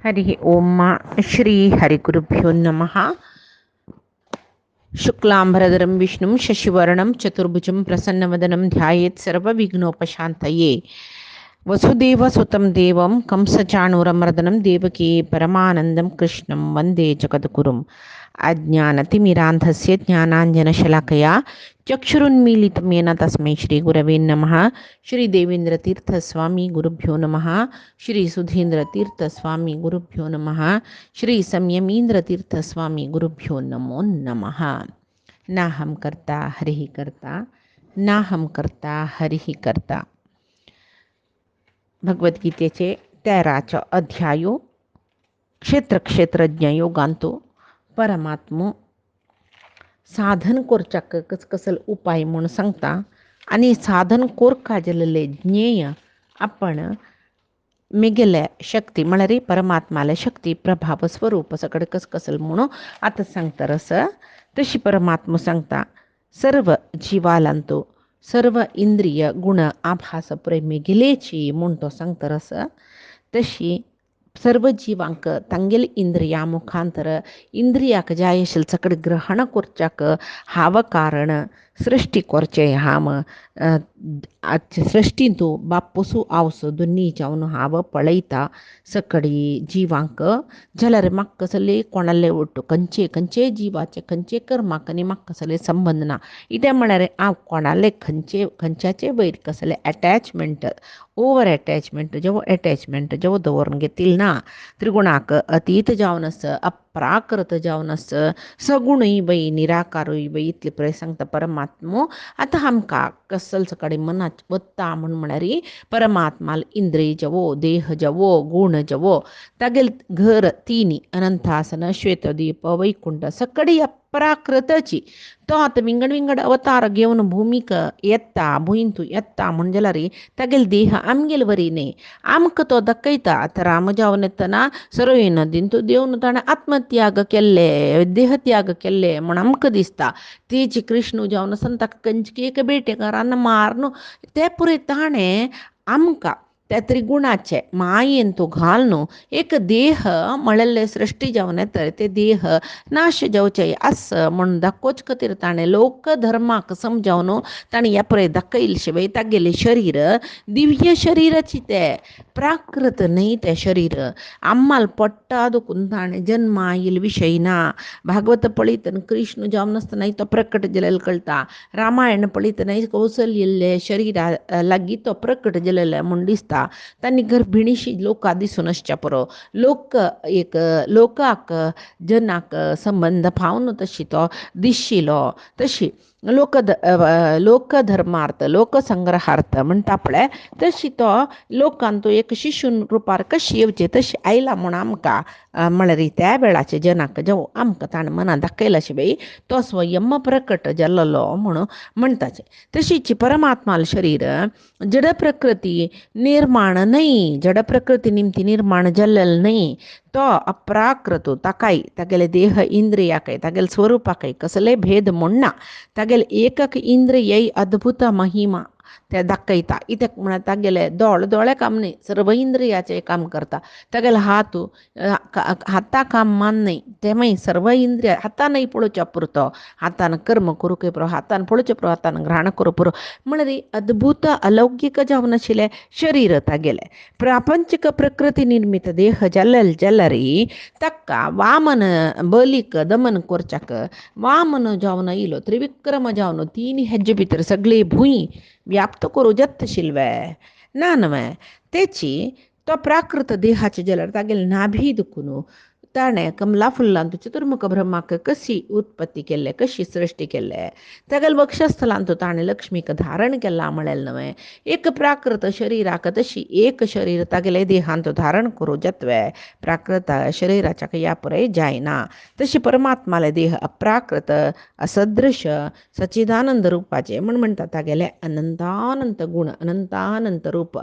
हरि ओम श्री हरिगुरुभ्यो नमः। शुक्लांबरधरं विष्णुं शशिवर्णं चतुर्भुजं प्रसन्नवदनं ध्यायेत् सर्वविघ्नोपशान्तये। वसुदेवसुतं देवं कंसचाणूरमर्दनं देवकी परमानन्दं कृष्णं वन्दे जगद्गुरुम्। अज्ञानतिमिरान्धस्य ज्ञानाञ्जनशलाकया चक्षुरुन्मीलितं येन तस्मै श्रीगुरवे नमः। श्रीदेवेन्द्रतीर्थस्वामी गुरुभ्यो नमः। श्री सुधीन्द्रतीर्थस्वामी गुरुभ्यो नमः। श्री संयमीन्द्रतीर्थस्वामी गुरुभ्यो नमो नमः। नाहं कर्ता हरिः कर्ता, नाहं कर्ता हरिः कर्ता. भगवद्गीतेचे 13 अध्यायो क्षेत्रक्षेत्रज्ञ योगांतो परमात्मो साधन कोरचाक कसकसल उपाय म्हणून सांगता आणि साधन कोर काजलेले ज्ञेय आपण मेगेल्या शक्ती म्हणारी परमात्माला शक्ती प्रभाव स्वरूप सगळे कसकसल म्हणून आता सांगता रस तशी परमात्मा सांगता सर्व जीवालांतो सर्व इंद्रिय गुण आभास प्रेमी गेलेची म्हणतो सांगता रस तशी सर्व जीवांक तांगेल इंद्रिया मुखांतर इंद्रियाक जायशील सगळे ग्रहण कोरचाक हाव कारण सृष्टी कोरचे हाम सृष्टींतू बापूसू आवसो दोन्ही जाऊन हाव पळयता सकडी जीवांक जलर म्हाका कसले कोणाले ಒಟ್ಟು कंचे खंचे जीवाचे खंचे कर्माक आनी म्हाका कसले संबंध ना इटे म्हळ्यार हांव कोणाले खंच्याचे वयर कसले अटॅचमेंट ओवर अटॅचमेंट जेव्हा दवरून घेतील ना त्रिगुणाक अतीत जावन आस अप्राकृत जावन आस सगुणूय बाई निराकारूय बाई इतले पळय सांगता परमात्मो आतां आमकां कसल सकाळी मनात वत्ता म्हळ्यार परमात्माल इंद्रिय जवो देह जवो गुण जवो तागेल घर तिनी अनंतासन श्वेतदीप वैकुंठ सकडी अप्राकृतची तो आतां विंगड अवतार घेवन भूमीक येता भुंयतू येता म्हणजे रे तागेल देह आमगेल वरी न्ही आमकां तो दाखयता आतां राम जावन येतना सरयू नदींतू देवन ताणें आत्मत्याग केल्ले देहत्याग केल्ले म्हण आमकां दिसता तेजी कृष्ण जावन आसन ताका कंचकेक बेटेकारान मारन ते पुरे ताणें आमकां त्या त्रिगुणाचे मायेन तो घालनो एक देह म्हळ्ळेले सृष्टी जावन येता ते देह नाश जावचे आस म्हण दाखोवचे खातीर ताणें लोक धर्माक समजावन ताणें ह्या पळय दाखयल शिवाय तागेलें शरीर दिव्य शरीराची ते प्राकृत न्ही तें शरीर आम्माल पडटा दुखून ताणें जन्म आयल विशय ना भागवत पळयतना कृष्ण जावन आसतना तो प्रकट जालेलो कळटा रामायण पळयतना कौसल्य शरिरा लागीं तो प्रकट जालेलो म्हूण दिसता तांणी गर्भिणीशी लोकां दिसून आसच्या पुरो लोकाक जनाक संबंध पावन तशी तो दिसशिलो तशी लोकधर्मार्थ लोकसंग्रहार्थ म्हणटा पळय तशी तो लोकांत तो एक शिशून रुपार कशी येवची तशी आयला म्हूण आमकां म्हळ्यार त्या वेळाचे जनाक जेव आमकां ताणें मनां दाखयला शिवाय तो स्वयं प्रकट जाल्लो म्हणून म्हणटाचे तशीची परमात्माल शरीर जड प्रकृती निर्माण न्ही जड प्रकृती निमती निर्माण जाल्लेलो न्ही तो अप्राकृत ताकाय तागेले देह इंद्रियाकय तागेले स्वरुपाकय कसले भेद म्हणना तागेले एकक इंद्रिय अद्भुत महिमा ते दाखयता इत्याक म्हळ्यार तागेले दोळे काम न्ही सर्व इंद्रियाचे काम करता तागेले हाता काम मान न्ही ते मागीर सर्व इंद्रिया हातानय पळोवच्या पुरतो हातान कर्म करूंक पुरो हातान पळोवचे पुरो हातान घ्राण करूं पुरो म्हळ्यार अद्भुत अलौकिक जावन आशिल्लें शरीर तागेलें प्रापंचीक प्रकृती निर्मित देह जाल्यार ताका वामन बलीक दमन करच्याक वामन जावन आयलो त्रिविक्रम जावन 3 हेज्जे भितर सगळी भूंय व्याप्त करूं जत्तशिल्वे ना न्हय तेची तो प्राकृत देहाचे जाल्यार तागेले नाभी दुखून ताणें कमला फुल्लांत चतुर्मुख ब्रह्माक कशी उत्पत्ती केल्ले कशी सृश्टी केल्ले तागेले वक्षस्थलांत ताणें लक्ष्मीक धारण केलां म्हळेलें न्हय एक प्राकृत शरिराक तशी एक शरीर तागेले देहांत धारण करूं जत्वे प्राकृत शरिराच्या ह्या पुराय जायना तशी परमात्माले देह अप्राकृत असदृश सच्चिदानंद रूपाचे म्हणटा तागेले अनंतानंत गुण अनंतानंत रूप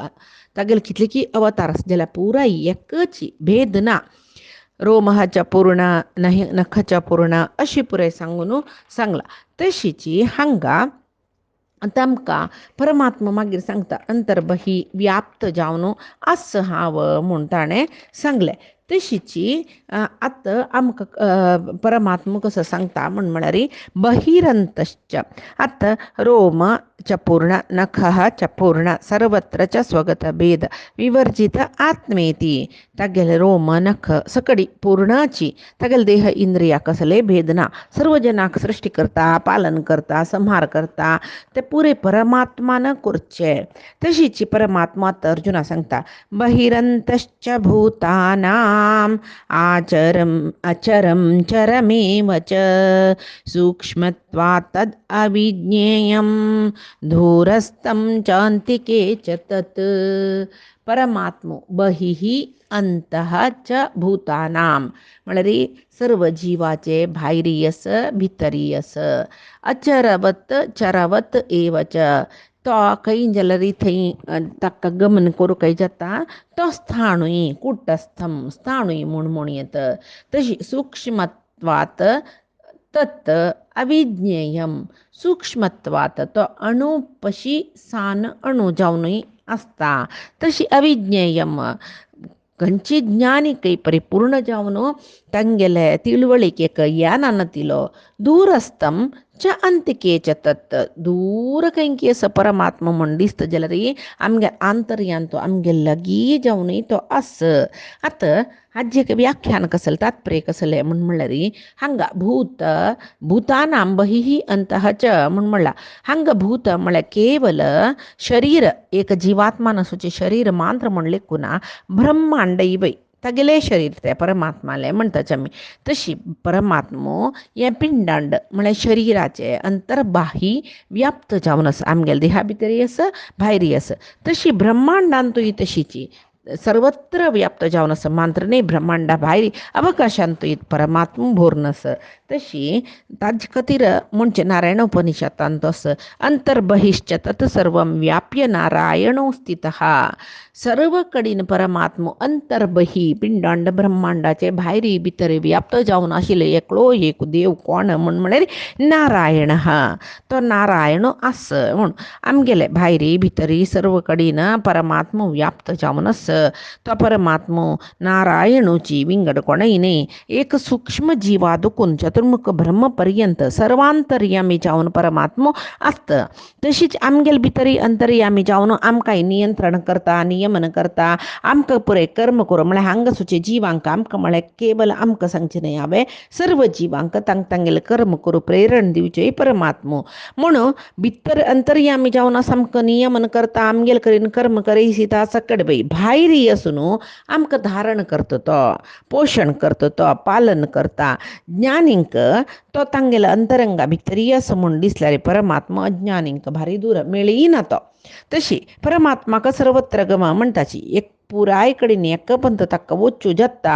तागेले कितले की अवतार जाल्यार पुराय एकच भेद ना रोमहाच्या पूर्ण नखाच्या पूर्ण अशी पुराय सांगून सांगला तशीची हांगा तामकां परमात्मा मागीर सांगता अंतर्बही व्याप्त जावन आस हांव म्हूण ताणें सांगलें तशीची आत आमकां परमात्मा कसो सांगता म्हळ्यार बहिरंतश्च आत रोम च पूर्ण नखः च पूर्ण सर्वत्र च स्वगत भेद विवर्जित आत्मेती तागेले रोम नख सकडी पूर्णाची तागेले देह इंद्रिया कसले भेदना सर्व जनाक सृष्टी करता पालन करता संहार करता ते पुरे परमात्मान करचे तशीची परमात्मा तर अर्जुना सांगता बहिरंतश्च भूतानाम आचरम अचरम चरमेव च सूक्ष्मत्वात् तद् अविज्ञेयं धूरस्थं चान्तिके च तत् परमात्मो बहिः अंतः च भूतानां म्हळ्यार सर्व जीवाचे भायरी आस भितरी आस अचरवत चरवत एव च तो खंय जाल्यार थंय ताका गमन करूंक जाता तो स्थाणूय कुटस्थम स्थाणूय म्हूण येत तशी सूक्ष्मत्वात तत् अविज्ञेयम सूक्ष्मत्वात तो अणू पशी सान अणू जावनूय आसता तशी अविज्ञेयम खंयची ज्ञानिकय परिपूर्ण जावन तांगेले तिळवळीकेक याना नतिलो दूरस्थम च अंतिके च तत् दूर खंयकी असो परमात्मा म्हण दिसता जाल्यार आमगे आंतर्यान तो आमगे लागीं जावनूय तो आस आतां हाजें व्याख्यान कसलें तात्पर्य कसलें म्हळ्यार हांगा भूतानां बहिः अंतः च म्हणला हांगा भूत म्हळ्यार केवल शरीर एक जीवात्मान आसूचें शरीर मात्र म्हणलें कुना ब्रह्मांड इवय तागेले शरीर ते परमात्माले म्हणटाच आमी तशी परमात्मो हे पिंडांड म्हळ्यार शरिराचे अंतर्बाही व्याप्त जावन आसा आमगेले देहा भितरी आसा भायरी आसा तशी ब्रह्मांडांतूय तशीची सर्वत्र व्याप्त जावन आसा मात्र न्ही ब्रह्मांडा भायर अवकाशांतूय परमात्मा भोरून आसा तशी ताजे खातीर म्हणचे नारायण उपनिशदांत आसा अंतर्बहिश्च तत् सर्वं व्याप्य नारायणो स्थितः सर्व कडेन परमात्मा अंतर्बही पिंडांड ब्रह्मांडाचे भायरी भितर व्याप्त जावन आशिल्लो एकलो एक देव कोण म्हळ्यार नारायण तो नारायण आस म्हूण आमगेले भायरी भितरी सर्व कडेन परमात्मा व्याप्त जावन आसा तो परमात्मा नारायणूची विंगड कोणय न्ही एक सूक्ष्म जीवादुकून चतुर्मुख ब्रह्म पर्यंत सर्वांतर्यामी जावन परमात्मा आसता तशीच आमगेले भितरी अंतर्यामी जावन आमकां नियंत्रण करता नियमन करता आमकां पुरे कर्म करूं म्हळ्यार हांगा सुचे जिवांक आमकां म्हळ्यार केवल आमकां सांगचें न्ही हांवें सर्व जिवांक तांगेले कर्म करूं प्रेरण दिवचें परमात्मा म्हणून भितर अंतर्यामी जावन आमकां नियमन करता आमगेले कडेन कर्म करयसिता सकड बी भायरी आसून आमकां धारण करता तो पोशण करता तो पालन करता ज्ञानींक तो तांगेले अंतरंगा भितरी आसा म्हूण दिसल्यार परमात्मा अज्ञानींक भारी दूर मेळयना तो तशी परमात्माका सर्वत्र गमा म्हणटाची एक पुराय कडेन एकपंत ताका वच्चू जत्ता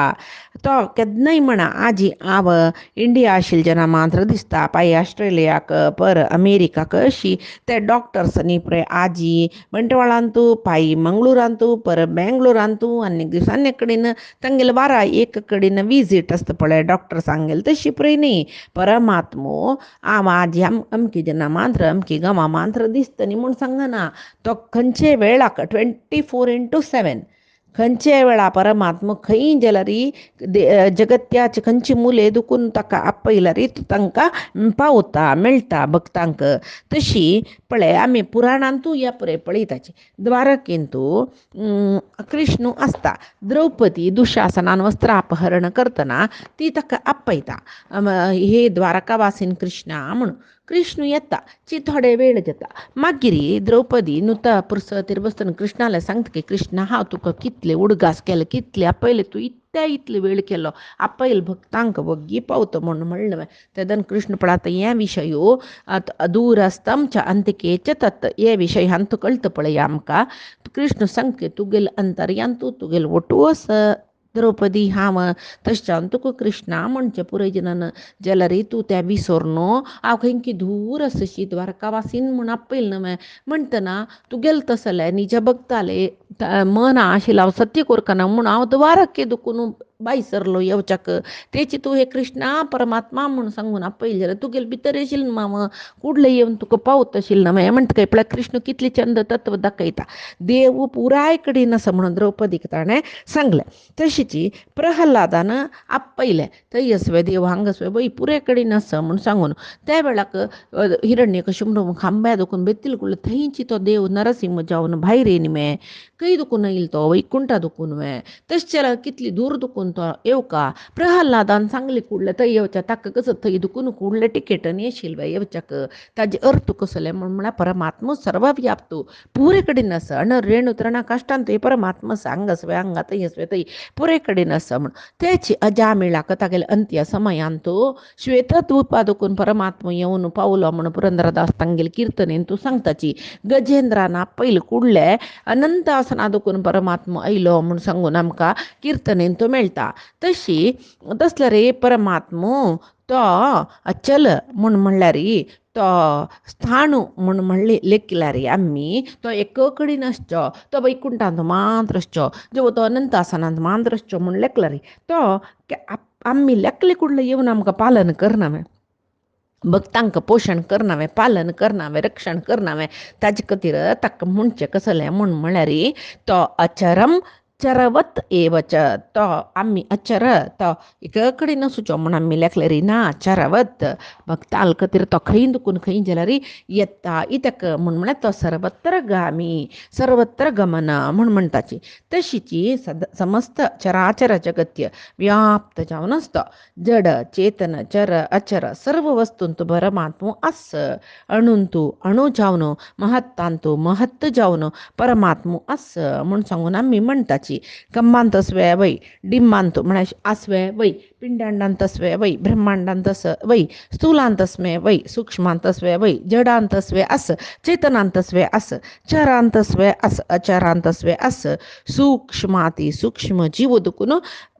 तो केन्नाय म्हणा आजी हांव इंडिया आशिल्ले जेन्ना मात्र दिसता पाय ऑस्ट्रेलियाक पर अमेरिकाक अशी ते डॉक्टर्सांनी पळय आजी बंटवाळान तूं पायी मंगळुरान तूं पर बेंगलोरान तूं आनी दिवसांनी कडेन तांगेले वारा एक कडेन विजीट आसता पळय डॉक्टर सांगेल तशी पळय न्ही परमात्मो हांव आजी अमकी जेन्ना मात्र अमकी गांवां मात्र दिसता न्ही म्हूण सांगना तो खंयचे वेळाक 24/7 खंयचे वेळा परमात्मा खंय जाल्यार जगत्याचे खंयची मुले दुखून ताका आपयल्यार तांकां पावता मेळटा भक्तांक तशी पळय आमी पुराणांतूय या पळय पळयताची द्वारकेंतू कृष्ण आसता द्रौपदी दुशासनान वस्त्रापहरण करतना ती ताका आपयता हे द्वारकावासीन कृष्णा म्हणून कृष्ण येता ची थोडे वेळ जाता मागीर द्रौपदी नुता पुरसतीर बसतना कृष्णाला सांगता की कृष्णा हांव तुका कितले उडगास केले कितले आपयले तूं इतले वेळ केलो आपयल भक्तांक वग्गी पावता म्हणून म्हणलें तेदन कृष्ण पळय हे विशय दूरस्थम च अंतिके च तत् हे विशय हांतू कळटा पळय आमकां कृष्ण सांगता तुगेले अंतर्यान तुगेले वटू आसा द्रौपदी हांव तशें तुका कृष्णा म्हणचें पुराय जनान जाल्यार तूं तें विसरनो हांव खंयकी दूर आसशी द्वारकावासीन म्हूण आपयल न्हय म्हणटना तुगेले तसलें निज भक्ताले मन आशिल्लो हांव सत्य कोरकना म्हूण हांव द्वारके दुखून बाईसरलो येवच्याक तेची तू हे कृष्णा परमात्मा म्हणून सांगून आपयले जाल्यार तू गेल भितर येशील ना मामा कुडले येवन तुका पावत अशील ना मागीर म्हणटा काय पळय कृष्ण कितली चंद तत्व दाखयता देव पुराय कडेन आसा म्हणून द्रौपदीक ताणें सांगलें तशीची प्रल्हादान आपयलें थंय असवे देव हांग असवे बाई पुरे कडेन आसा म्हूण सांगून त्या वेळाक हिरण्यकशिपू खांब्या दुखून बेत्तील कुडले थंयची तो देव नरसिंह जावन भायर येयन मे खंय दुखून येईल तो वैकुंठा दुखून वे तशें कितली दूर दुखून तो येवका प्रल्हादान सांगले कुडले थंय येवच्या ताका कसो थंय दुखून कुडले टिकेटन येशील बाय येवच्याक ताजे अर्थ कसले म्हळ्यार परमात्मा सर्वव्याप्तो पुरे कडेन आसा अण रेणू तृणा काश्टान थंय परमात्मा सांग असवे हांगा थंय असवे थंय पुरे कडेन आसा म्हण तेची अजामिळाक तागेले अंत्य समयान तो श्वेतद्रुपा दुखून परमात्मा येवन पावलो म्हण पुरंदरदास तांगेले कीर्तनेन तूं सांगताची गजेंद्रान आपयले कुडले अनंत आसना दुखून परमात्मा आयलो म्हूण सांगून आमकां कीर्तनेन तो मेळटा तशी तसले रे परमात्मो तो चल म्हूण म्हणल्यार तो स्थाणू म्हूण म्हणले लेखल्यार आमी तो एक कडेन आसचो तो वैकुंठांत मात्र आसचो जो तो अनंत आसनांत मात्र आसचो म्हूण लेखला तो आमी लेखले कुडले येवन आमकां पालन करना भक्तांक पोषण करनावें पालन करनावें रक्षण करनावें ताजे खातीर ताका म्हणचें कसलें म्हूण म्हळ्यार तो अचरम चरवत एवच तो आमी अचर तो एक कडेन आसूचो म्हूण आमी लेखले ना चरवत भक्तां खातीर तो खंय दुखून खंय जाल्यार येता इतक म्हळ्यार तो सर्वत्र गामी सर्वत्र गमन म्हूण म्हणटाची तशीची समस्त चराचर जगत्य व्याप्त जावन आसता जड चेतन चर अचर सर्व वस्तूंत परमात्मा आस अणूंतू अणू जावन महत्तांतू महत्त जावन परमात्मा आस म्हूण सांगून आमी म्हणटाची कम्मांत अस्वे वै डिम्मांत म्हळ्यार आसवे वै पिंडांडांत अस्वे वै ब्रह्मांडांत वै स्थूलांत अस्मे वै सूक्ष्मांत अस्वे वै जडांत अस्वे आस चेतनांत अस्वे आस चरांत अस्वे आस अचरांत अस्वे आस सूक्ष्माती सूक्ष्म जीव दुखून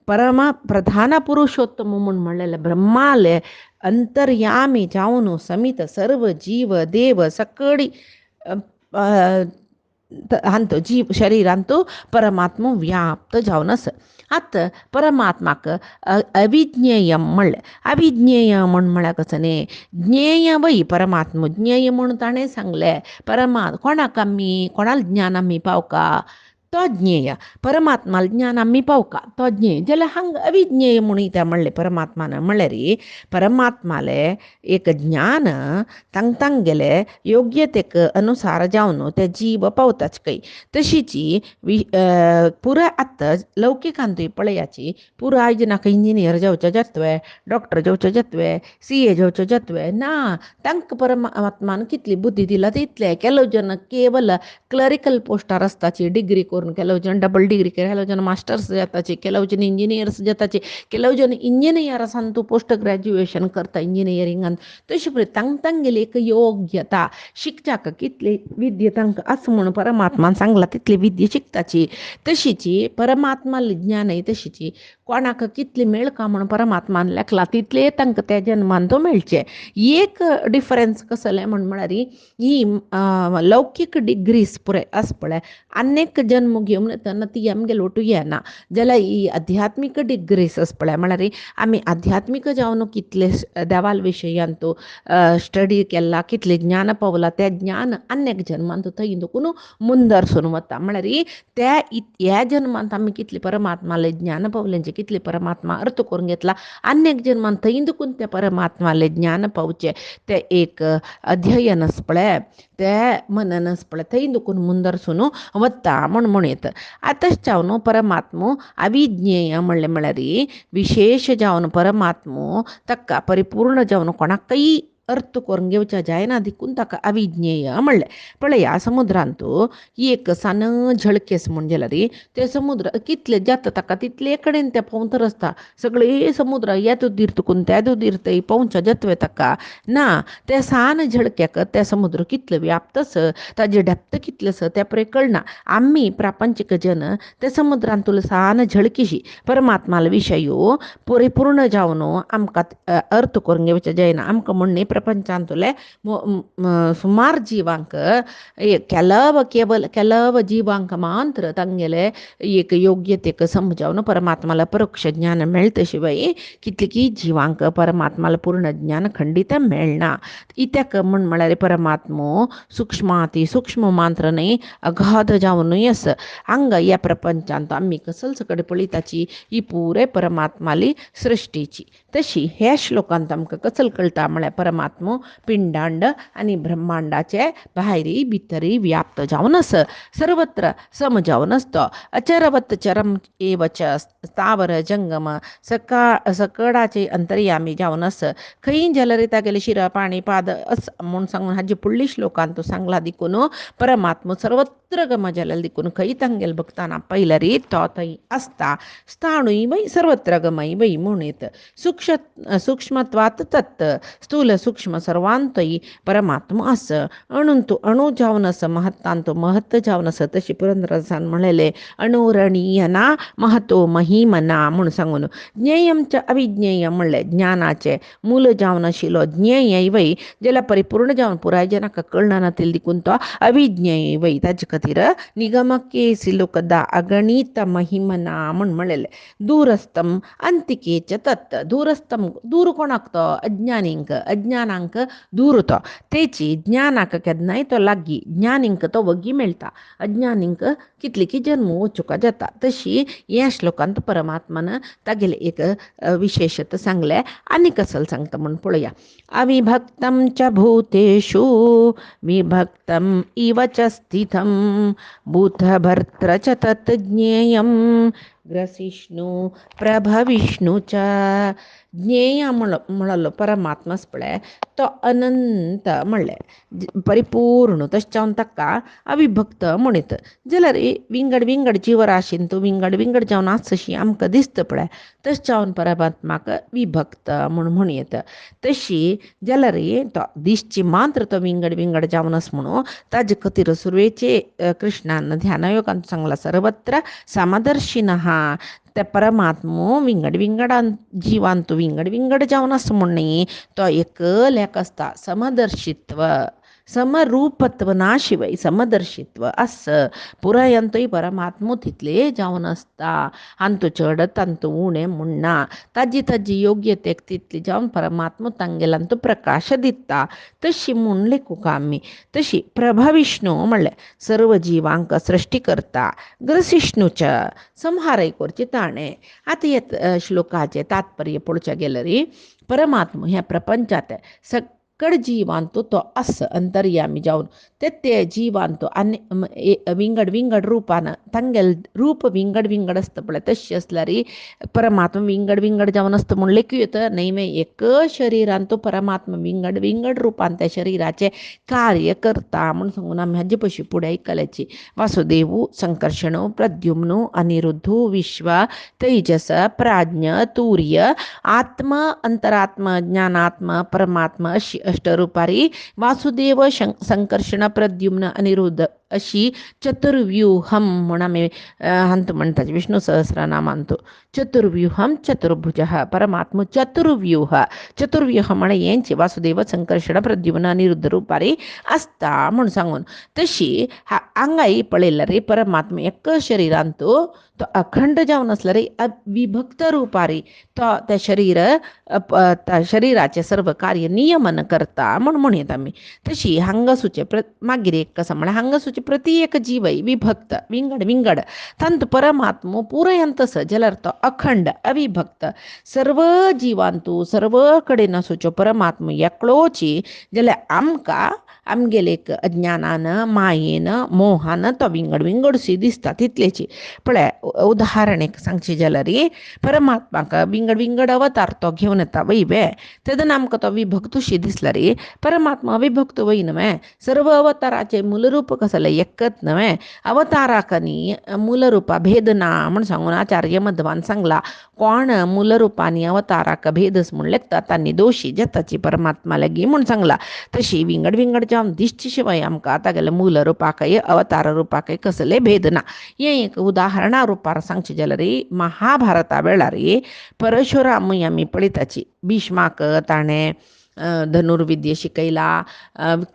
परम प्रधान पुरुषोत्तम म्हूण म्हणलेले ब्रह्माले अंतर्यामी जावन समीत सर्व जीव देव सकळी हांतो जीव शरिरांतू परमात्मा व्याप्त जावन आसा आतां परमात्माक अविज्ञेय म्हणलें अविज्ञेय म्हळ्यार कसो न्ही ज्ञेय वय परमात्मा ज्ञेय म्हूण ताणें सांगलें कोणाक आमी कोणाल ज्ञान आमी पावका तो ज्ञेय परमात्माल ज्ञान आमी पावका तो ज्ञेय जाल्यार हांगा अविज्ञेय म्हणून त्या म्हणलें परमात्मान म्हणल्यार परमात्माले एक ज्ञान तांग गेले योग्यतेक अनुसार जावन ते जीव पावताच खंय तशीची पुराय आतां लौकिकांतूय पळयाची पुराय जनाक इंजिनियर जावचे जातवे डॉक्टर जावचे जातवे CA जावचे जातवे ना तांकां परमात्मान कितली बुद्धी दिला तितले केलो जन केवल क्लरिकल पोस्टार आसताची डिग्री करून ಕೆಲವು ಜನ ಡಬಲ್ ಡಿಗ್ರಿ ಕೆಲವು ಜನ ಮಾಸ್ಟರ್ಸ್ जाताचे ಕೆಲವು ಜನ इंजिनियर्स जाताचे ಕೆಲವು जन इंजिनियर्स तूं पोस्ट ग्रॅज्युएशन करता इंजिनियरिंगान तशी पळय तांगेली एक योग्यता शिकच्याक कितली विद्या तांकां आस म्हणून परमात्मान सांगला तितली विद्या शिकताची तशीची परमात्माल ज्ञानय तशीची कोणाक कितली मेळका म्हणून परमात्मान लेखला तितले तांकां त्या जन्मान तो मेळचे एक डिफरन्स कसले म्हळ्यार ही लौकीक डिग्रीज पुरे आस पळय अनेक जन्म घेवन येतना ती आमगे लोटू येना जाल्यार ही आध्यात्मीक डिग्रीज आस पळय म्हळ्यार आमी आध्यात्मीक जावन कितले देवाल विशयांत स्टडी केला कितले ज्ञान पावला ते ज्ञान अनेक जन्मांत थंय दुखून मुंदरसून वता म्हळ्यार त्या ह्या जन्मांत आमी कितले परमात्माले ज्ञान पावलेंचे कितले परमात्मा अर्थ करून घेतला अनेक जन्मांत थंय दुखून ते परमात्माले ज्ञान पावचे ते एक अध्ययन आस पळय ते मनन आस पळय थंय दुखून मुंदरसून वता म्हूण येता आतांच जावन परमात्मा अविज्ञेय म्हणलें म्हळ्यार विशेष जावन परमात्मा ताका परिपूर्ण जावन कोणाकय अर्थ करून घेवच्या जायना देखून ताका अविज्ञेय म्हणलें पळया समुद्रांतू एक सान झळकेस म्हण जाल्यार ते समुद्र कितले जाता ताका तितले कडेन ते पावतर आसता सगळे समुद्र येत दिरतकून त्या दिरतय पावच्या जतवे ताका ना ते सान झळक्याक ते समुद्र कितले व्याप्त आस ताजे डेप्थ कितले आस ते पळय कळना आमी प्रापंचीक जन ते समुद्रांतूल सान झळकीशी परमात्माल विशय परिपूर्ण जावन आमकां अर्थ करून घेवचे जायना आमकां म्हणणे ಪ್ರಪಂಚಾಂತುಲೆ ಸುಮಾರು ಜೀವಾಂಕ ಕೆಲವ जीवांक मात्र तांगेले एक योग्यतेक समजावून परमात्माला परोक्ष ज्ञान मेळतशिवाय कितलीकी जीवांक परमात्माला पूर्ण ज्ञान खंडित मेळना. इत्याक म्हळ्यार परमात्मो सूक्ष्माती सूक्ष्म मात्र नाही अगाध जावनूय आस. हांगा ह्या प्रपंचांत आमी कसलसकडे पळयताची ही पुरे परमात्माली सृष्टीची. तशी ह्या श्लोकांत आमकां कसल कळटा म्हळ्यार परमात्मो पिंडांड आनी ब्रह्मांडाचे भायरी भितरी व्याप्त जावन आस. सर्वत्र समजावून असतो. अचरवत चरम एवच स्थावर जंगम सकडाचे अंतर्यामी जावन आस. खंय जलरी तागेले शिर पाणी पाद अस म्हूण सांगून हाजी फुडली श्लोकांत सांगला देखून परमात्मा सर्वत्र गम जलल देखून खंय तांगेल भक्ताना पयलरी तो थंय आसता. स्थाणूय वय सर्वत्र गमय वय म्हूण येत. सूक्ष्मत्वात तत् स्थूल सूक्ष्म सर्वांतय परमात्मा आस. अणूंतू अणू जावन आस महत्तांतू महत्त जावन आस. तशी पुरंदरदासान म्हणलेले अणुरणीयना महतो महिमना म्हणून सांगून. ज्ञेयमच अविज्ञेय म्हणले ज्ञानाचे मूल जावन आशिल्लो ज्ञेय वय जेला परिपूर्ण जावन पुराय जनाक कळना नातील देखून तो अविज्ञेय वय. ताजे खातीर निगमके सिलोकदा अगणित महिमना म्हूण म्हणलेले. दूरस्थम अंतिकेच तत् दूरस्थम दूर कोणाक तो अज्ञानींक अज्ञानांक दूर तो तेची ज्ञानाक केन्नाय तो लागीं ज्ञानींक तो वगी मेळटा. अज्ञानींक कितली की जन्म वचुका जाता. तशी ह्या श्लोकांत परमात्मान तागेले एक विशेषत सांगले आनी कसल सांगता म्हणून पळया. अविभक्तं च भूतेषु विभक्तम इव च स्थितं भूतभर्त्र च तत् ज्ञेयं ग्रसिष्णु प्रभविष्णु च. ज्ञेय म्हणलो परमात्माच पळय तो अनंत म्हणले परिपूर्ण तशें ताका अविभक्त म्हणत. जाल्यार विंगड विंगड जीवराशीन तूं विंगड विंगड जावन आसशी आमकां दिसता पळय तशें जावन परमात्माक विभक्त म्हूण येता. तशी जाल्यार तो दिसची मात्र तो विंगड विंगड जावन आस म्हणून ताजे खातीर सुरवेचे कृष्णान ध्यानयोगांत सांगला सर्वत्र समदर्शिनः. त्या परमात्मो विंगड विंगडान जीवांत विंगड विंगड जावन आस म्हणून तो एकल्याक आसता. समदर्शित्व समरूपत्व ना शिवाय समदर्शित्व आस. पुरायंतूय परमात्मो तितले जावन आसता. हांतू चड तांतू उणें म्हणना. ताजी ताजी योग्यतेक तितली जावन परमात्मो तांगेलांतू प्रकाश दिता. तशी म्हूण लेखूक आमी. तशी प्रभविष्णू म्हणले सर्व जीवांक सृष्टी करता. ग्रसिष्णूच संहारय करचे ताणें. आतां ह्या श्लोकाचें तात्पर्य पळोवचें गेल्यार परमात्मा ह्या प्रपंचांत सकड जीवांतू तो आस अंतर्यामी जावन ते जीवांतू आनी विंगड विंगड रूपान तांगेल रूप विंगड विंगड आसता पळय तशें आसल्यार परमात्मा विंगड विंगड जावन आसता म्हूण लेखूं येता. न्हय एक शरिरांतू परमात्मा विंगड विंगड रूपान त्या शरिराचें कार्य करता म्हूण सांगून आमी हाजे पयशी फुडें आयकल्याची. वासुदेवू संकर्षणू प्रद्युम्नू अनिरुद्धू विश्व तेजस प्राज्ञ तूर्य आत्मा अंतरात्मा ज्ञानात्मा परमात्मा अशी अष्टरूपारी वासुदेव संकर्षण प्रद्युम्न अनिरुद्ध अशी चतुर्व्यूहम म्हूण आमी हांतू म्हणटात विष्णू सहस्रनामांतू. चतुर्व्यूहम चतुर्भुज परमात्मा चतुर्व्यूह चतुर्व्यूह म्हळ्यार हेंचे वासुदेव संकर्षण प्रद्युम्न अनिरुद्ध रूपारी आसता म्हूण सांगून. तशी हांगाय पळयल्यार परमात्मा एक शरिरांतू तो अखंड जावन आसल्यार विभक्त रूपारी तो त्या शरिराचे सर्व कार्य नियमन करता म्हूण येता आमी. तशी हांगासूचे मागीर एक कसं म्हळ्यार हांगासूचे प्रति एक जीवय विभक्त विंगड विंगड तांतू परमात्मो पुरयंत आस जाल्यार तो अखंड अविभक्त सर्व जीवांतू सर्व कडेन आसूचो परमात्मा एकलोची जाल्यार आमकां आमगेले एक अज्ञानान मायेन मोहान तो विंगड विंगडशी दिसता तितलेची. पळय उदाहरण एक सांगची जाल्यार परमात्माक विंगड विंगड अवतार तो घेवन येता वय बे तेदन आमकां तो विभक्तशी दिसल्यार परमात्मा विभक्त वय न्हय. सर्व अवताराचे मूलरूप कसले एकच न्हय. अवताराक न्ही मूलरूपा भेद ना म्हूण सांगून आचार्य मध्वान सांगला. कोण मूलरूपांनी अवताराक भेदस म्हूण लेखता तांणी दोशी जताची परमात्मा लागी म्हूण सांगला. तशी विंगड विंगड जावन दिसचे शिवाय आमकां तागेले मूल रुपाकय अवतार रुपाकय कसले भेद ना. हें एक उदाहरणा रुपार सांगचे जाल्यार महाभारता वेळार परशुरामूय आमी पळयताची. भीष्माक ताणें धनुर्विद्या शिकयला,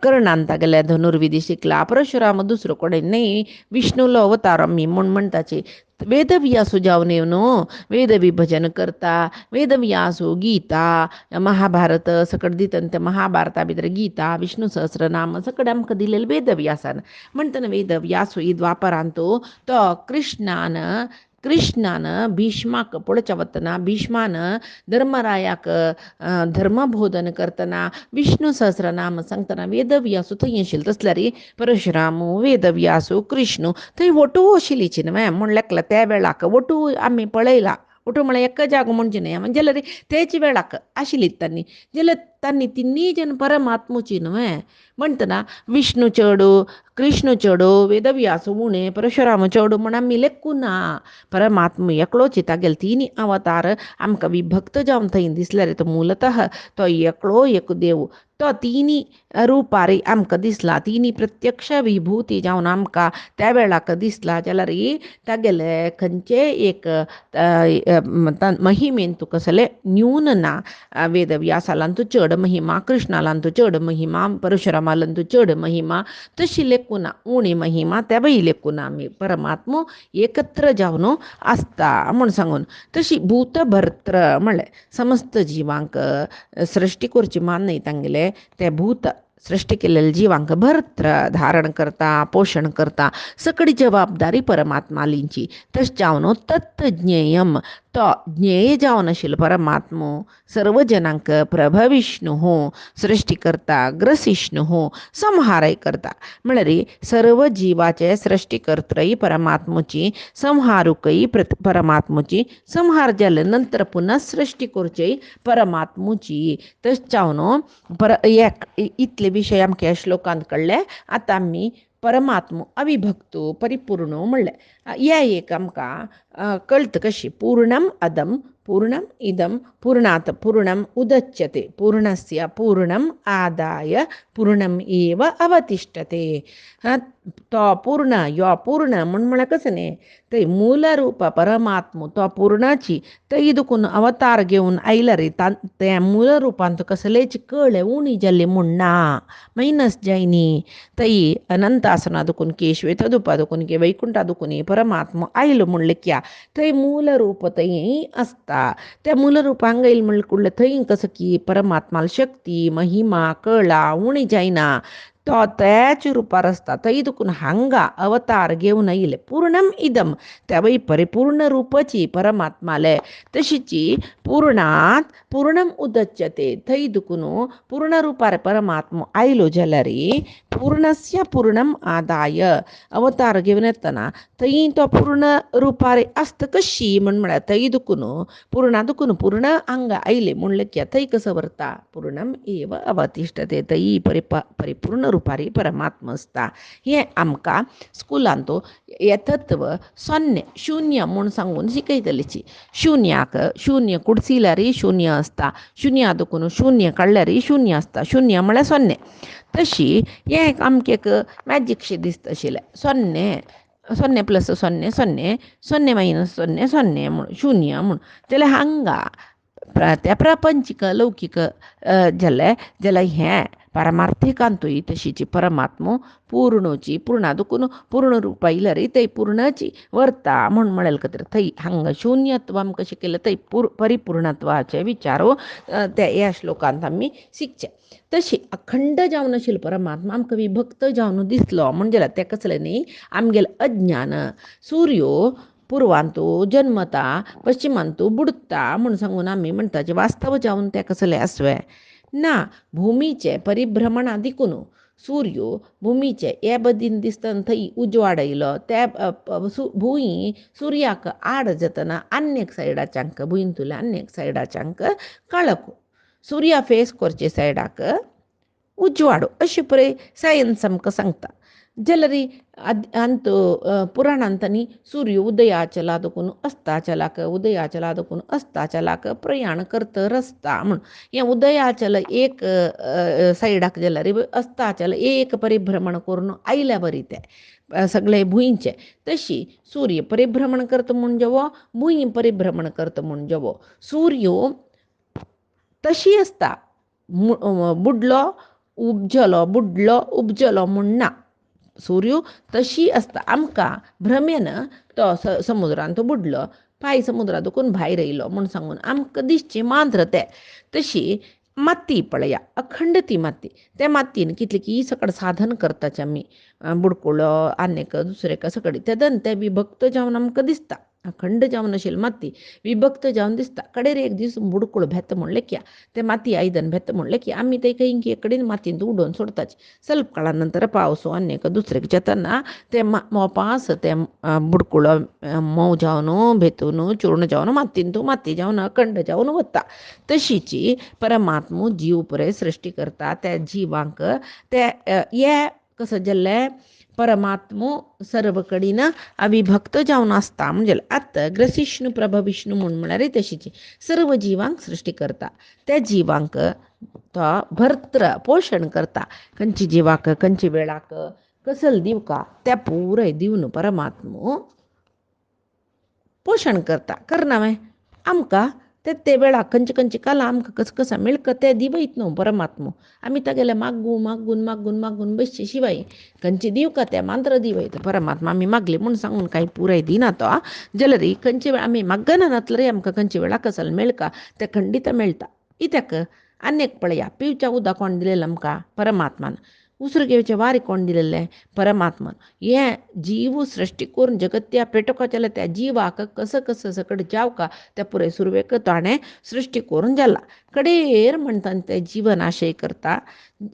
कर्णान तागेले धनुर्विद्या शिकला. परशुराम दुसरो कोणें नाही, विष्णूलो अवतार आमी म्हूण म्हणटाचे. वेदव्यासू जावन न्हू, वेद विभजन करता, वेदव्यासू गीता महाभारत सकट दितन ते महाभारता भितर गीता विष्णू सहस्रनाम सकट आमकां दिलेले वेदव्यासान. म्हणटना वेदव्यासू ही द्वापरांतू तो कृष्णान भीष्माक पळोवच्या वतना भीष्मान धर्मरायाक धर्मबोधन करतना विष्णू सहस्रनाम सांगतना वेदव्यासू थंय आशिल्लो. तसल्यार परशुराम वेदव्यासू कृष्ण थंय वटू आशिल्लीची न्हय म्हण लेखला. त्या वेळाक वटू आमी पळयला. वटू म्हळ्यार एक जागो म्हणजे न्हय, जाल्यार तेच वेळाक आशिल्लीत तांणी. जाल्यार तांणी तिन्नी जन परमात्मुची न्हय म्हणटना विष्णू चेडू कृष्ण चेडू वेदव्यासू उणे परशुराम चेडू म्हण आमी लेखूं ना. परमात्मा एकलोच तागेले तिनी अवतार आमकां विभक्त जावन थंय दिसल्यार तो मूलतः तो एकलो एक देव. तो तिनी रुपारी आमकां दिसला, तिनी प्रत्यक्ष विभूती जावन आमकां त्या वेळाक दिसला. जाल्यार तागेले खंयचे एक महिमेन तुका कसले न्यून ना. वेदव्यासालांतू चड महिमा, कृष्णालांतू चड महिमा, परशुरामालांतू चड महिमा तशी लेखूं ना. उणी महिमा त्या बाई लेखूं ना. आमी परमात्मो एकत्र जावन आसता म्हूण सांगून. तशी भूतभर्त्र म्हणलें समस्त जिवांक सृश्टी करची मान न्हय तांगेले, ते भूत सृष्टी केलेल्या जिवांक भर्त्र धारण करता, पोषण करता, सगळी जबाबदारी परमात्मालींची. तश जावन तत् ज्ञेयम तो ज्ञेय जावन आशिल्लो परमात्मो सर्व जनांक प्रभविष्णू सृष्टी करता, ग्रसिष्णू संहारय करता. म्हळ्यार सर्व जिवाचे सृष्टीकर्तय परमात्मची, संहारूकय परमात्मची, संहार जाले नंतर पुन्हा सृष्टी करचेय परमात्मची. तश जावन इतले विशय आमकां ह्या श्लोकांत कळ्ळे. आतां आमी परमात्मो अविभक्तो परिपूर्ण म्हणलें. ह्या एक आमकां कळत कशी. पूर्णम अदम पूर्णम इदम पूर्णात पूर्णम उदच्यते पूर्णस्य पूर्णम आदाय पूर्णम एव अवतिष्ठते. तो पूर्ण यो पूर्ण म्हण कसं न्ही, थंय मूल रूप परमात्म तो पूर्णाची थंय दुखून अवतार घेवन आयला रे. त्या मूल रुपांत कसलेच कळ उणी जाल्ली म्हूण ना, मैनस जायनी. थंय अनंत आसना दुखून की श्वेत दुपा दुखून की वैकुंठा दुखून परमात्मा आयलो म्हणले क्या थंय मूल रूप थंय आसता. त्या मूल रुपांक येयला म्हणले थंय कसं की परमात्माला शक्ती महिमा कळा उणी जायना. तो त्याच रुपार आसता. थंय दुखून हांगा अवतार घेवन येयले. पूर्णम इदम त्या बाई परिपूर्ण रूपची परमात्माले. तशीची पूर्णात पूर्णम उदच्यते थंय दुखून पूर्ण रुपार परमात्मा आयलो जाल्यार पूर्णस्य पूर्णम आदाय अवतार घेवन येतना थंय तो पूर्ण रुपार आसता कशी म्हळ्यार थंय दुखून पूर्णा दुखून पूर्ण हांगा आयले म्हणले की थंय कसं व्हरता पूर्णम एव अवतिष्ठते. थंय परिपूर्ण रुपारी परमात्मा आसता. हें आमकां स्कुलांत हें तत्व शून्य म्हूण सांगून शिकयतलीची. शून्य कुडसिल्यार शून्य आसता, शुन्या दुखून शून्य काडल्यार शून्य आसता. शून्य म्हळ्यार सोन्ने. तशी हें आमकां एक मॅजिकशें दिसता आशिल्लें. सोन्ने प्लस सोन्ने सोन्ने, सोन्ने मायनस सोन्ने सोन्ने म्हूण शून्य म्हूण. जाल्यार हांगा त्या प्रपंचीक लौकीक जाल्यार हें पारमार्थीकांतूय तशीची परमात्मा पूर्णची पूर्णा दुखून पूर्ण रूप आयल्यार थंय पूर्णची व्हरता म्हूण म्हळें खातीर थंय हांगा शून्यत्व आमकां शिकयलें. थंय परिपूर्णत्वाचे विचार त्या ह्या श्लोकांत आमी शिकचे. तशी अखंड जावन आशिल्लो परमात्मा आमकां विभक्त जावन दिसलो म्हणजे तें कसलें न्ही, आमगेलें अज्ञान. सूर्यो पूर्वांतू जन्मता पश्चिमांतू बुडता म्हूण सांगून आमी म्हणटा जे वास्तव जावन तें कसलें आसवें ना. भुमीचे परिभ्रमणा देखून सूर्यो भुमीचे हे बदीन दिसतना थंय उजवाड आयलो. त्या भुंय सुर्याक आड जातना आनीक सायडाच्यांक भुंयतुल्या आनीक सायडाच्यांक काळोख, सुर्या फेस करचे सायडाक उजवाड अशें पळय सायन्स आमकां सांगता. जाल्यार अंत पुराणांतांनी सूर्य उदयाचला दुखून अस्ताचलाक उदयाचला दुखून अस्ताचलाक प्रयाण करता रस्ता म्हूण. हें उदयाचल एक सायडाक जाल्यार अस्ताचल एक परिभ्रमण करून आयल्या बरी ते सगळे भुंयचे. तशी सूर्य परिभ्रमण करता म्हूण जेवो, भुंय परिभ्रमण करता म्हूण जेवो. सूर्य तशी आसता बुडलो उपजलो बुडलो उपजलो म्हूण ना. सूर्य तशी आसता आमकां भ्रमेन तो समुद्रान तो बुडलो पांय समुद्रांत दुखून भायर येयलो म्हूण सांगून आमकां दिसचें मांद्र तें. तशी माती पळया, अखंड ती माती, त्या मातयेन कितले की सकड साधन करताचे आमी, बुडकुलो आनीक दुसरें सकड तेदन तें विभक्त जावन आमकां दिसता. अखंड जावन आशिल्ली माती विभक्त जावन दिसता. कडेर एक दीस बुडकुलो भेता म्हणलें की ते माती आयदन भेता म्हणलें की आमी तेका इंके कडेन मातयेंत उडोवन सोडताचे. स्वल्प काळा नंतर पावसो आनीक दुसरें जेतना ते मोपास ते बुडकुलो मोव जावन भेतून चूर्ण जावन माती जावन अखंड जावन वता. तशीची परमात्मो जीव पळय सृश्टी करता त्या जिवांक ते हे कसं जाल्लें परमात्मो सर्व कडेन अविभक्त जावन आसता. म्हणजे आतां ग्रसिष्णू प्रभ विष्णू म्हळ्यार तशीची सर्व जिवांक सृश्टी करता. त्या जिवांक तो भर्त्र पोशण करता. खंयची जिवाक खंयची वेळाक कसल दिवका त्या पुराय दिवन परमात्मो पोशण करता. करना माय आमकां ते वेळाक खंयची कालां आमकां कसं मेळका तें दिवयत न्हू परमात्मो. आमी तागेले मागून मागून मागून मागून बेश्टे शिवाय खंयचे दिवका तें मात्र दिवयत परमात्मा. आमी मागले म्हूण सांगून कांय पुराय दिना तो जाल्यार खंयचे वेळ आमी मागना नातलरी आमकां खंयचे वेळा कसल मेळका तें खंडीत मेळटा. कित्याक आनीक पळया पिवच्या उदक कोण दिलेलें आमकां परमात्मान. उसर घेवचें वारें कोण दिलेलें परमात्मान. हें जीव सृश्टी करून जगत्या पेटोवपाक जाल्यार त्या जिवाक कसं सकट जावका त्या पुराय सुरवेक ताणें सृश्टी करून जाला. कडेर म्हणटा तें जीवन आशय करता.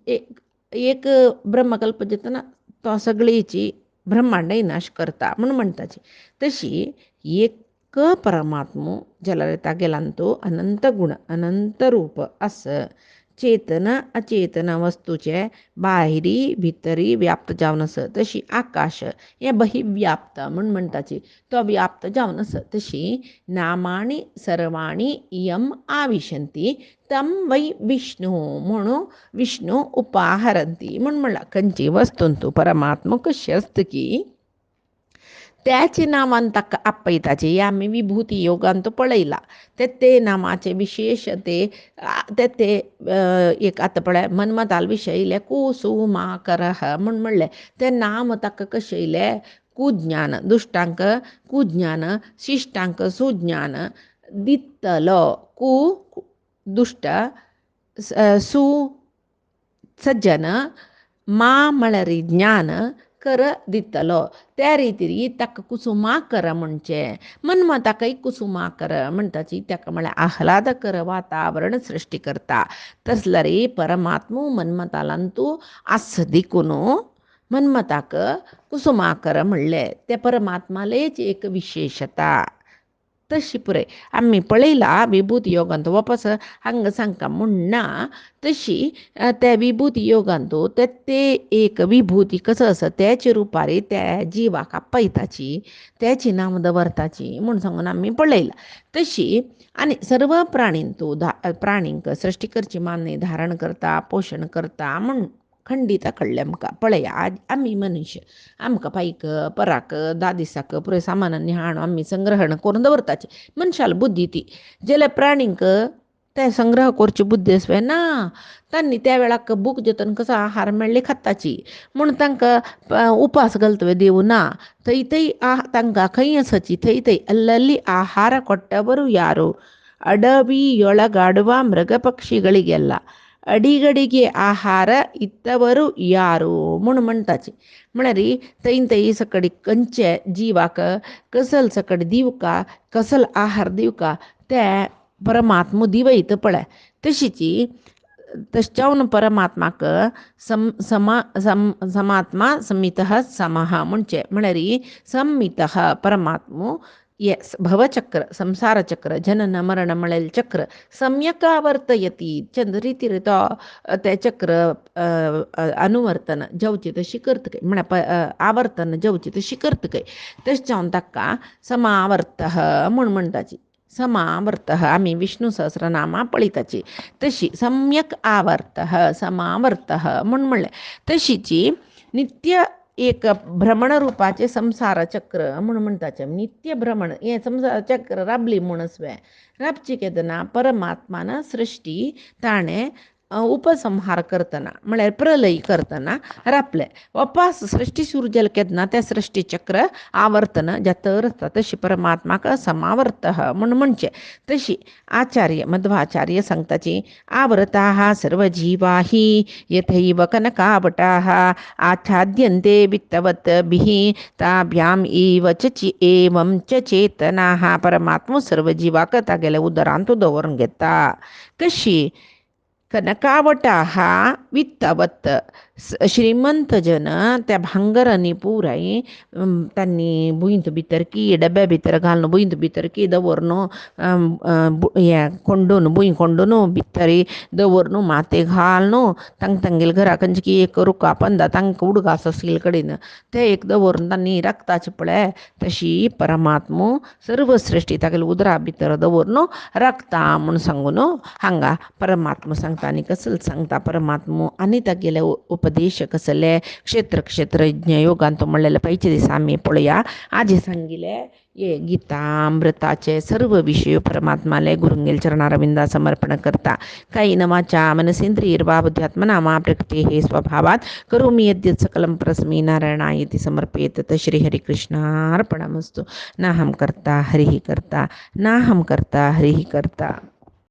एक ब्रह्मकल्प जेतना तो सगळीची ब्रह्मांडय नाश करता म्हूण म्हणटाची. तशी एक परमात्मो जाल्यार तागेलान तो अनंत गुण अनंत रूप आस. चेतन अचेतन वस्तूचे भायरी भितरी व्याप्त जावन आस. तशी आकाश हें बहिव्याप्त म्हूण म्हणटाची तो व्याप्त जावन आस. तशी नामानी सर्वाणी यम आविशंती तम वै विष्णू म्हणून विष्णू उपाहरंती म्हूण म्हणला. खंयची वस्तून तूं परमात्मा कशी आसता की त्याचे नावान ताका आपयताचे. हे आमी विभूती योगान तो पळयला. ते नामाचे विशेष ते एक आतां पळय मन्मथाल विशय येयले कुसुमाकरः म्हूण म्हणलें. ते नाम ताका कशे येयले कुज्ञान दुश्टांक कुज्ञान शिश्टांक सुज्ञान दितलो दुष्ट सु सज्जन मा म्हळ्यार ज्ञान कर दितलो. त्या रितीन ताका कुसुमाकर म्हणचे. मन्मथाकय कुसुमाकर म्हणटाची ताका म्हळ्यार आह्लादकर वातावरण सृश्टी करता. तसल्यार परमात्मो मन्मथालान तूं आस देखून मन्मथाक कुसुमाकर म्हणलें. ते परमात्मालेच एक विशेशता. तशी पुराय आमी पळयला विभूती योगांत वापस हांगा सांगता म्हणना. तशी त्या विभूती योगांत ते एक विभूती कसो आसा त्याच्या रुपार त्या जिवाक आपयताची त्याची नांव दवरताची म्हूण सांगून आमी पळयला. तशी आनी सर्व प्राणीन तूं प्राणींक सृश्टी करची मान्य धारण करता पोशण करता म्हूण खंडीत कळ्ळें आमकां. पळया आज आमी मनुश्य आमकां पायक पराक दादिसाक पुराय सामानांनी हाडून आमी संग्रहण करून दवरताचे. मनशाल बुद्धी ती जाल्यार प्राणींक ते संग्रह करची बुद्धी आसवे ना. तांणी त्या वेळाक बूक जतन कसो आहार मेळ्ळे खाताची म्हूण तांकां उपास घालतवे देव ना. थंय तांकां खंय आसाची थंय अल्लಲ್ಲಿ ಆಹಾರ ಕೊಟ್ಟವರು ಯಾರು ಅಡವಿಯೊಳಗಾಡುವ ಮೃಗ ಪಕ್ಷಿಗಳಿಗೆಲ್ಲ ಅಡಿಗಡಿಗೆ ಆಹಾರ ಇತ್ತವರು ಯಾರು म्हूण म्हणटाची. म्हळ्यार थंय सकडी खंयचे जिवाक कसल सकट दिवका कसल आहार दिवका ते परमात्मो दिवयत पळय. तशीची तश्चावन परमात्माक समात्मा समितः समः म्हणचे. म्हळ्यार संमितः परमात्मो ये भवचक्र संसारचक्र जनन मरण म्हळ्यार चक्र सम्यक आवर्तयती चंद रितीर तो ते चक्र अनुवर्तन जेवची तशी करतकय म्हळ्यार आवर्तन जेवची तशी करतकय. तशें जावन ताका समावर्तः म्हूण म्हणटाची. समावर्तः आमी विष्णू सहस्रनामा पळयताची. तशी सम्यक आवर्तः समावर्तः म्हूण म्हणलें. तशीची नित्य एक भ्रमण रुपाचे संसार चक्र म्हूण म्हणटाचें. नित्य भ्रमण हें संसार चक्र राबली म्हूण आसवें. राबची केदना परमात्मान सृश्टी ताणें उपसंहार करतना म्हळ्यार प्रलय करतना रापले वापस सृष्टी सुरू जालें केन्ना तें सृष्टी चक्र आवर्तन जाता आसता तशी परमात्माक समावर्त म्हण म्हणचें तशी आचार्य मध्वाचार्य सांगताची आवृताः सर्वजीवा हि यथैव कनकावटाः आच्छाद्यन्ते वित्तवद्भिः ताभ्याम एव एवं च चेतनाः परमात्मा सर्व जिवाक तागेल्या उदरांत दवरून घेता कशी कनकावटा हा वित्तवत श्रीमंत जन त्या भांगरांनी पुराय तांणी बुंत भितर की डब्या भितर घालून बुंत भितर की दवरून हें कोंडून भुंय कोंडून भितर दवरून माते घालून तांगेले घरा खंयची की एक रुका पंदा तांकां उडगास आसले कडेन ते एक दवरून तांणी राखताचे पळय तशी परमात्मा सर्व सृश्टी तागेले उदरा भितर दवरून राखता म्हूण सांगून हांगा परमात्मा सांगता आनी कसले सांगता परमात्मा आनी तागेले उपदेश कसले क्षेत्र योगांत म्हणलेले पयचे दिसा आमी पळोवया आजी सांगिले ये गीतामृताचे सर्व विषय परमात्माले गुरुंगेल चरणारविंदा समर्पण करता काही नवाच्या मनसेंद्रियर्वा बुद्ध्यात्मना मा प्रकृती हे स्वभावात करोमि यद्यत् सकलं परस्मै नारायणाय इति समर्पयेत श्री हरिकृष्णार्पणमस्तु नाहं कर्ता हरिः कर्ता नाहं कर्ता हरिः कर्ता।